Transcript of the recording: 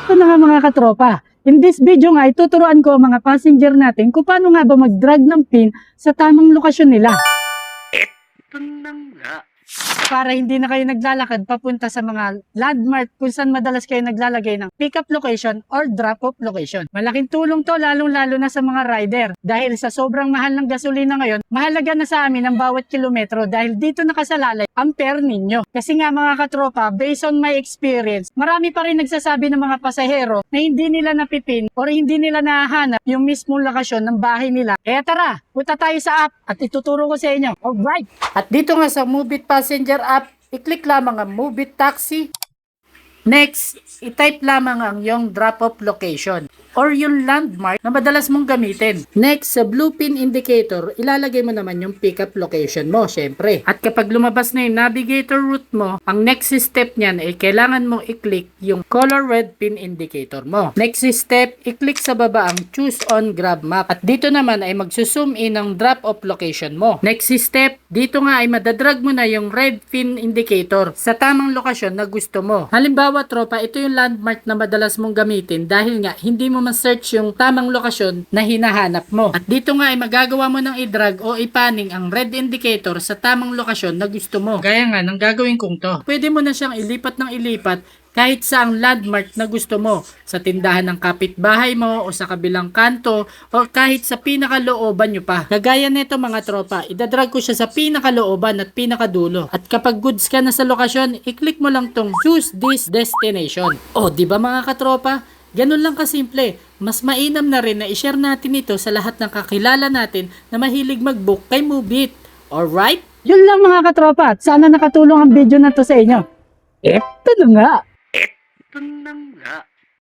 Ito na nga mga katropa. In this video nga, ituturuan ko ang mga passenger natin kung paano nga ba mag-drag ng pin sa tamang lokasyon nila. Ito na nga. Para hindi na kayo naglalakad papunta sa mga landmark kung saan madalas kayo naglalagay ng pick-up location or drop-off location. Malaking tulong to lalong-lalo na sa mga rider. Dahil sa sobrang mahal ng gasolina ngayon, mahalaga na sa amin ang bawat kilometro dahil dito nakasalalay ang fare ninyo. Kasi nga mga katropa, based on my experience, marami pa rin nagsasabi ng mga pasahero na hindi nila napipin or hindi nila nahahanap yung mismong lokasyon ng bahay nila. Kaya tara, punta tayo sa app at ituturo ko sa inyo. Alright! At dito nga sa Move It Passenger app, i-click lamang ang Move It Taxi. Next, i-type lamang ang iyong drop-off location or yung landmark na madalas mong gamitin. Next, sa blue pin indicator, ilalagay mo naman yung pickup location mo, syempre. At kapag lumabas na yung navigator route mo, ang next step niyan ay kailangan mong i-click yung color red pin indicator mo. Next step, i-click sa baba ang choose on grab map. At dito naman ay magsuzoom in ang drop-off location mo. Next step, dito nga ay madadrag mo na yung red pin indicator sa tamang lokasyon na gusto mo. Halimbawa tropa, ito yung landmark na madalas mong gamitin dahil nga hindi mo ma-search yung tamang lokasyon na hinahanap mo. At dito nga ay magagawa mo ng i-drag o ipaning ang red indicator sa tamang lokasyon na gusto mo. Gaya nga ng gagawin kong to. Pwede mo na siyang ilipat ng ilipat kahit sa ang landmark na gusto mo, sa tindahan ng kapitbahay mo o sa kabilang kanto o kahit sa pinakalooban nyo pa. Kagaya nito mga tropa, idadrag ko siya sa pinakalooban at pinakadulo. At kapag goods ka na sa lokasyon, i-click mo lang tong choose this destination. O di ba mga katropa? Ganun lang kasimple. Mas mainam na rin na i-share natin ito sa lahat ng kakilala natin na mahilig mag-book kay Move It. Alright? Yun lang mga katropa at sana nakatulong ang video na to sa inyo. Ito na nga. Ito na nga.